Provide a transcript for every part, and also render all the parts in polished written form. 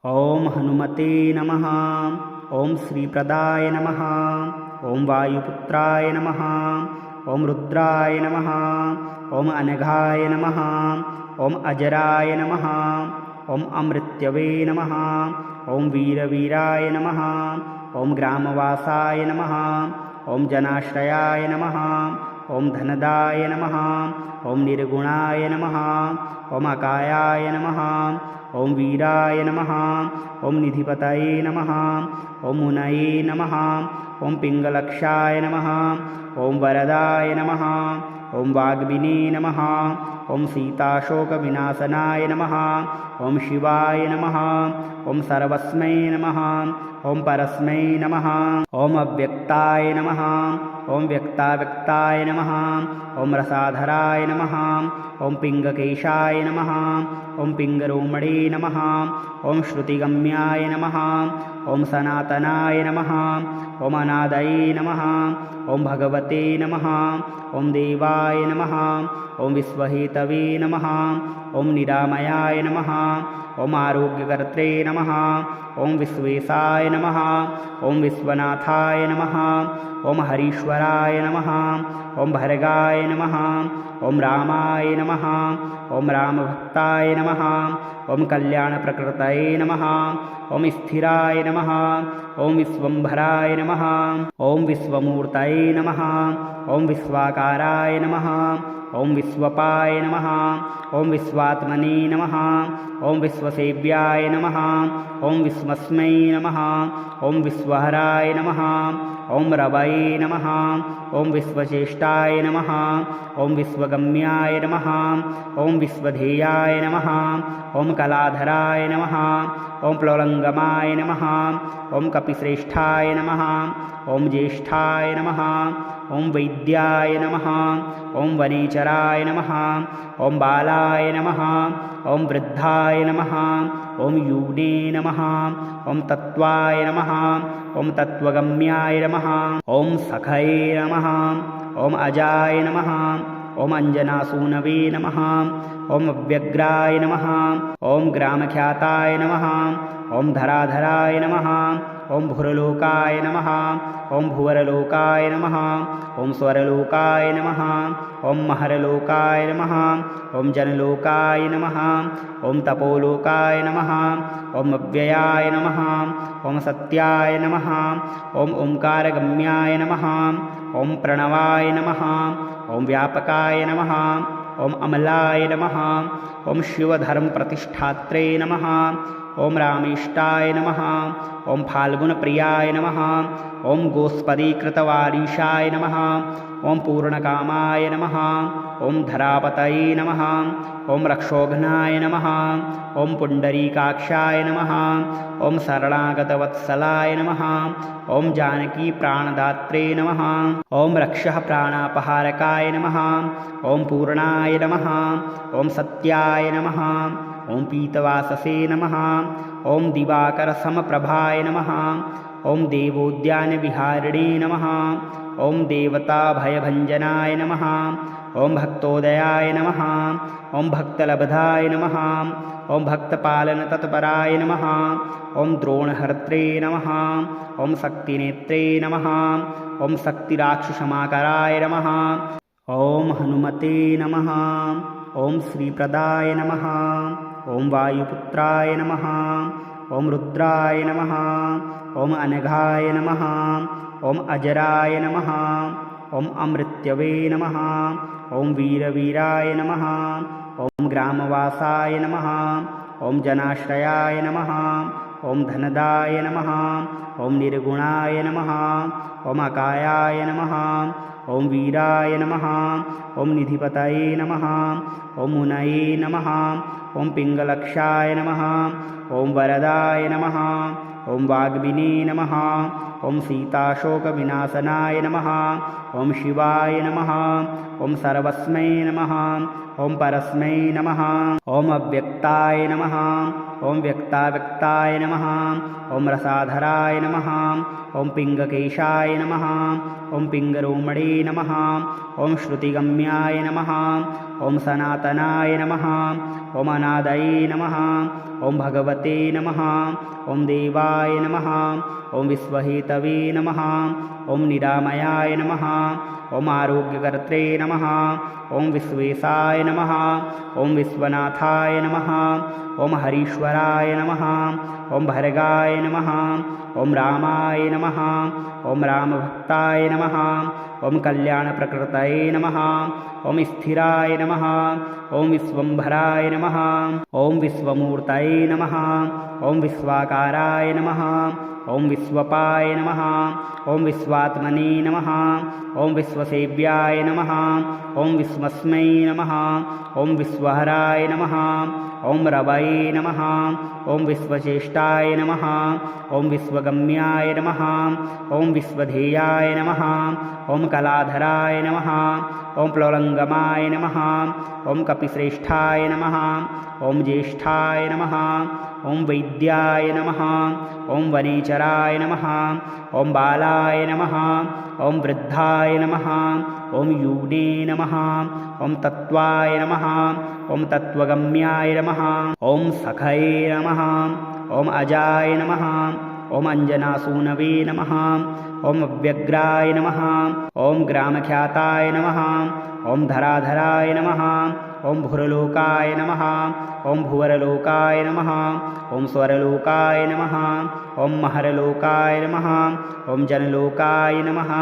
ओम हनुमते नमः। ओम श्रीप्रदाय नमः। ओम वायुपुत्राय नमः। ओम रुद्राय नमः। ओम अनघाय नमः। ओम अजराय नमः। ओम अमृत्यवे नमः। ओम वीरवीराय नमः। ओम ग्रामवासाय नमः। ओम जनाश्रयाय नमः। ओम धनदाय नमः। ओम निर्गुणाय नमः। ओम अकायाय नमः। ओम वीराय नमः। ओम निधिपतये नमः। ओम मुनये नमः। ओम पिंगलक्षाय नमः। ओम वरदाय नमः। ओम वाग्मिने नमः। ओम सीताशोकविनाशनाय नमः। ओम शिवाय नमः। ओम सर्वस्मै नमः। ओम परस्मै नमः। ओम अव्यक्ताय नमः। ओम व्यक्ताव्यक्ताय नमः। ओम रसाधराय नमः। ओम पिंगकेशाय नमः। ओम पिंगरोमणे नमः। ओम श्रुतिगम्याय नमः। ओम सनातनाय नमः। ओम अनादये नमः। ओम भगवते नमः। ओम देवाय नमः। ओम विश्वहेतवे नमः। ओम निरामयाय नमः। ओम आरोग्यकर्त्रे नमः। ओम विश्वेशाय नमः। ओम विश्वनाथाय नमः। ओम हरीश्वराय नमः। ओम भर्गाय नमः। ओम रामाय नमः। ओम रामभक्ताय नमः। ओम कल्याणप्रकृतये नमः। ओम स्थिराय नमः। ओम विश्वम्भराय नमः। ओम विश्वमूर्तये नमः। ओम विश्वाकाराय नमः। ओम विश्वपाय नमः। ओम विश्वात्मने नमः। ओम विश्वसेव्याय नमः। ओम विश्वस्मै नमः। ओम विश्वहराय नमः। ओम रवये नमः। ओम विश्वचेष्टाय नमः। ओम विश्वगम्याय नमः। ओम विश्वधेयाय नमः। ओम कलाधराय नमः। ओम प्लवलंगमाय नमः। ओम कपिश्रेष्ठाय नमः। ओम ज्येष्ठाय नमः। ओम वैद्याय नमः। ओम वनेचराय नमः। ओम बालाय नमः। ओम वृद्धाय नमः। ओम यूने नमः। ओम तत्त्वाय नमः। ओम तत्त्वगम्याय नमः। ओम सखये नमः। ओम अजाय नमः। ओम अंजनासूनवे नमः। ओम अव्यग्राय नमः। ओम ग्रामख्याताय नमः। ओम धराधराय नमः। ओम भुरलोकाय नमः। ओम भुवरलोकाय नमः। ओम स्वरलोकाय नमः। ओम महरलोकाय नमः। ओम जनलोकाय नमः। ओम तपोलोकाय नमः। ओम अव्ययाय नमः। ओम सत्याय नमः। ओम ओंकारगम्याय नमः। ओम प्रणवाय नमः। ओम व्यापकाय नमः। ओम अमलाय नमः। ओम शिवधर्मप्रतिष्ठात्रे नमः। ओम रामेष्टाय नमः। ओम फाल्गुनप्रियाय नमः। ओम गोस्पदीकृतवारीशाय नमः। ओम पूर्णकामाय नमः। ओम धरापतये नमः। ओम रक्षोघ्नाय नमः। ओम पुण्डरीकाक्षाय नमः। ओम शरणागतवत्सलाय नमः। ओम जानकी प्राणदात्रे नमः। ओम रक्षः प्राणापहारकाय नमः। ओम पूर्णाय नमः। ओम सत्याय नमः। ओम पीतवाससे नमः। ओम दिवाकरसमप्रभाय नमः। ओम देवोद्यानविहारिणे नमः। ओम देवताभयभञ्जनाय नमः। ओम भक्तोदयाय नमः। ओम भक्तलब्धाय नमः। ओम भक्तपालनतत्पराय नमः। ओम द्रोणहर्त्रे नमः। ओम शक्तिनेत्रे नमः। ओम शक्तिराक्षसमाकराय नमः। ओम हनुमते नमः। ओम श्रीप्रदाय नमः। ओम वायुपुत्राय नमः। ओम रुद्राय नमः। ओम अनघाय नमः। ओम अजराय नमः। ओम अमृत्यवे नमः। ओम वीरवीराय नमः। ओम ग्रामवासाय नमः। ओम जनाश्रयाय नमः। ओम धनदाय नमः। ओम निर्गुणाय नमः। ओम अकायाय नमः। ओम वीराय नमः। ओम निधिपतये नमः। ओम मुनये नमः। ओम पिंगलक्षाय नमः। ओम वरदाय नमः। ओम वाग्मिने नमः। ओम सीताशोकविनाशनाय नमः। ओम शिवाय नमः। ओम सर्वस्मै नमः। ओम परस्मै नमः। ओम अव्यक्ताय नमः। ओम व्यक्ताव्यक्ताय नमः। ओम रसाधराय नमः। ओम पिंगकेशाय नमः। ओम पिंगरोमणे नमः। ओम श्रुतिगम्याय नमः। ओम सनातनाय नमः। ॐ अनादये नमः ॐ भगवते नमः ॐ देवाय नमः ॐ विश्वहेतवे नमः ॐ निरामयाय नमः ॐ आरोग्यकर्त्रे नमः ॐ विश्वेशाय नमः ॐ विश्वनाथाय नमः ॐ हरीश्वराय नमः ॐ भर्गाय नमः ॐ रामाय नमः ॐ रामभक्ताय नमः ॐ कल्याणप्रकृतये नमः ॐ स्थिराय नमः ॐ विश्वम्भराय नमः ॐ विश्वमूर्तये नमः ॐ विश्वाकाराय नमः ॐ विश्वपाय नमः ॐ विश्वात्मने नमः ॐ विश्वसेव्याय नमः ॐ विश्वस्मै नमः ॐ विश्वहराय नमः ॐ रवये नमः ॐ विश्वचेष्टाय नमः ॐ विश्वगम्याय नमः ॐ विश्वधेयाय नमः ॐ कलाधराय नमः ॐ प्लवलङ्गमाय नमः ॐ कपिश्रेष्ठाय नमः ॐ ज्येष्ठाय नमः ॐ वैद्याय नमः ॐ वनेचराय नमः ॐ बालाय नमः ॐ वृद्धाय नमः ॐ यूने नमः ॐ तत्त्वाय नमः ॐ तत्त्वगम्याय नमः ॐ सखये नमः ॐ अजाय नमः ॐ अञ्जनासूनवे नमः ॐ अव्यग्राय नमः ॐ ग्रामख्याताय नमः ॐ धराधराय नमः ॐ भुरलोकाय नमः ॐ भुवरलोकाय नमः ॐ स्वरलोकाय नमः ॐ महरलोकाय नमः ॐ जनलोकाय नमः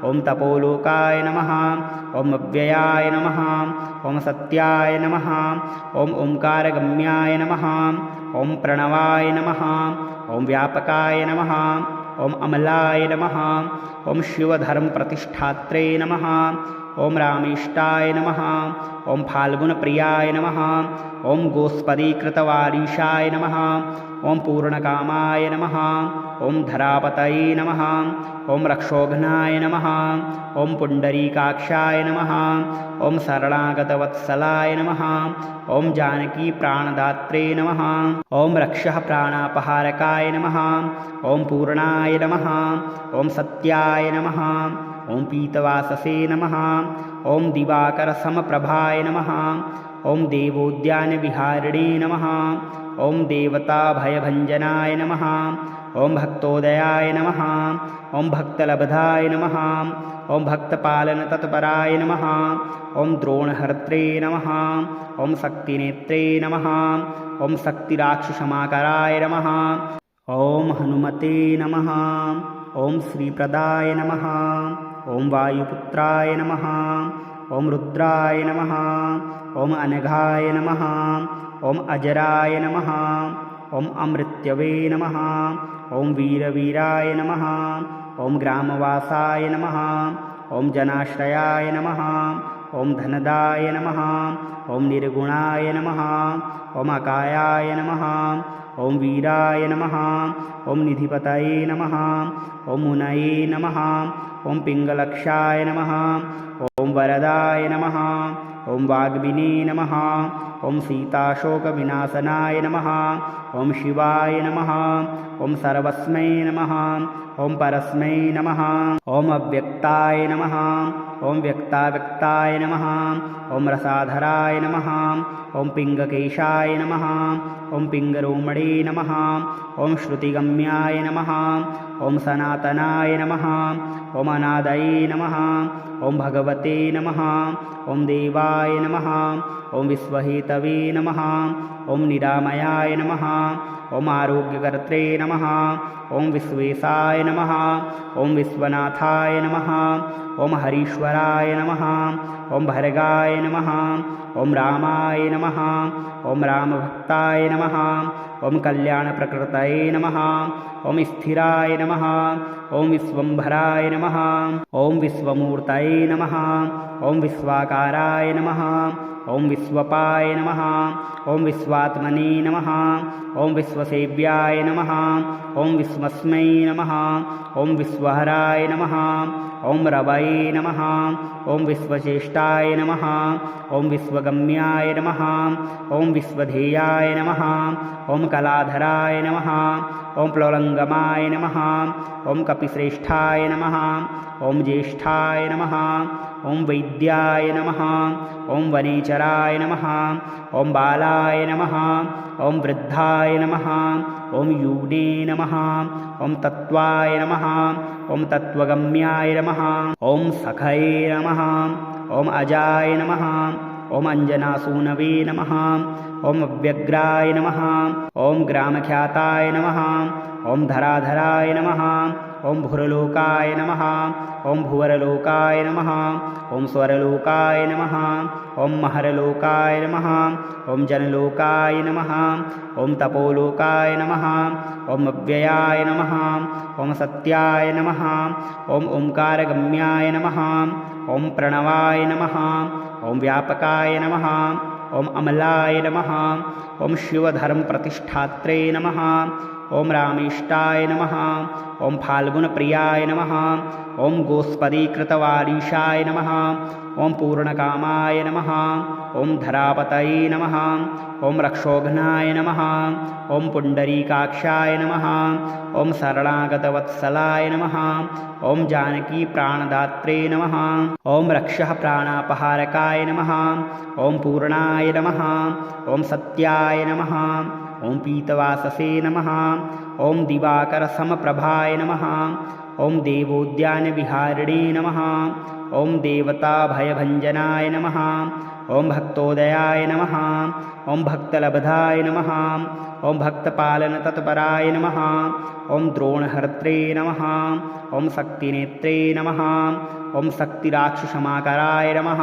ॐ तपोलोकाय नमः ॐ अव्ययाय नमः ॐ सत्याय नमः ॐ ओंकारगम्याय नमः ॐ प्रणवाय नमः ॐ व्यापकाय नमः ॐ अमलाय नमः ॐ शिवधर्मप्रतिष्ठात्रे नमः ॐ रामेष्टाय नमः ॐ फाल्गुनप्रियाय नमः ॐ गोस्पदीकृतवारीशाय नमः ॐ पूर्णकामाय नमः ॐ धरापतये नमः ॐ रक्षोघ्नाय नमः ॐ पुण्डरीकाक्षाय नमः ॐ शरणागतवत्सलाय नमः ॐ जानकीप्राणदात्रे नमः ॐ रक्षः प्राणापहारकाय नमः ॐ पूर्णाय नमः ॐ सत्याय नमः ॐ पीतवाससे नमः ॐ दिवाकरसमप्रभाय नमः ॐ देवोद्यानविहारिणे नमः ॐ देवताभयभञ्जनाय नमः ॐ भक्तोदयाय नमः ॐ भक्तलब्धाय नमः ॐ भक्तपालनतत्पराय नमः ॐ द्रोणहर्त्रे नमः ॐ शक्तिनेत्रे नमः ॐ शक्तिराक्षसमाकराय नमः ॐ हनुमते नमः ॐ श्रीप्रदाय नमः ॐ वायुपुत्राय नमः ॐ रुद्राय नमः ॐ अनघाय नमः ॐ अजराय नमः ॐ अमृत्यवे नमः ॐ वीरवीराय नमः ॐ ग्रामवासाय नमः ॐ जनाश्रयाय नमः ॐ धनदाय नमः ॐ निर्गुणाय नमः ॐ अकायाय नमः ॐ वीराय नमः ॐ निधिपतये नमः ॐ मुनये नमः ॐ पिङ्गलक्षाय नमः ॐ वरदाय नमः ॐ वाग्मिने नमः ॐ सीताशोकविनाशनाय नमः ॐ शिवाय नमः ॐ सर्वस्मै नमः ॐ परस्मै नमः ॐ अव्यक्ताय नमः ॐ व्यक्ताव्यक्ताय नमः ॐ रसाधराय नमः ॐ पिङ्गकेशाय नमः ॐ पिङ्गरोमणे नमः ॐ श्रुतिगम्याय नमः ॐ सनातनाय नमः ॐ अनादये नमः ॐ भगवते नमः ॐ देवाय नमः ॐ विश्वहेतवे नमः ॐ निरामयाय नमः ॐ आरोग्यकर्त्रे नमः ॐ विश्वेशाय नमः ॐ विश्वनाथाय नमः ॐ हरीश्वराय नमः ॐ भर्गाय नमः ॐ रामाय नमः ॐ रामभक्ताय नमः ॐ कल्याणप्रकृतये नमः ॐ स्थिराय नमः ॐ विश्वम्भराय नमः ॐ विश्वमूर्तये नमः ॐ विश्वाकाराय नमः ॐ विश्वपाय नमः ॐ विश्वात्मने नमः ॐ विश्वसेव्याय नमः ॐ विश्वस्मै नमः ॐ विश्वहराय नमः ॐ रवये नमः ॐ विश्वचेष्टाय नमः ॐ विश्वगम्याय नमः ॐ विश्वधेयाय नमः ॐ कलाधराय नमः ॐ प्लवलङ्गमाय नमः ॐ कपिश्रेष्ठाय नमः ॐ ज्येष्ठाय नमः ॐ वैद्याय नमः ॐ वनेचराय नमः ॐ बालाय नमः ॐ वृद्धाय नमः ॐ यूने नमः ॐ तत्त्वाय नमः ॐ तत्त्वगम्याय नमः ॐ सखये नमः ॐ अजाय नमः ॐ अञ्जनासूनवे नमः ॐ अव्यग्राय नमः ॐ ग्रामख्याताय नमः ॐ धराधराय नमः ॐ भुरलोकाय नमः ॐ भुवरलोकाय नमः ॐ स्वरलोकाय नमः ॐ महरलोकाय नमः ॐ जनलोकाय नमः ॐ तपोलोकाय नमः ॐ अव्ययाय नमः ॐ सत्याय नमः ॐ ओंकारगम्याय नमः ॐ प्रणवाय नमः ॐ व्यापकाय नमः ॐ अमलाय नमः ॐ शिवधर्मप्रतिष्ठात्रे नमः ॐ रामेष्टाय नमः ॐ फाल्गुनप्रियाय नमः ॐ गोस्पदीकृतवारीशाय नमः ॐ पूर्णकामाय नमः ॐ धरापतये नमः ॐ रक्षोघ्नाय नमः ॐ पुण्डरीकाक्षाय नमः ॐ शरणागतवत्सलाय नमः ॐ जानकीप्राणदात्रे नमः ॐ रक्षः प्राणापहारकाय नमः ॐ पूर्णाय नमः ॐ सत्याय नमः ॐ पीतवाससे नमः ॐ दिवाकरसमप्रभाय नमः ॐ देवोद्यानविहारिणे नमः ॐ देवताभयभञ्जनाय नमः ॐ भक्तोदयाय नमः ॐ भक्तलब्धाय नमः ॐ भक्तपालनतत्पराय नमः ॐ द्रोणहर्त्रे नमः ॐ शक्तिनेत्रे नमः ॐ शक्तिराक्षसमाकराय नमः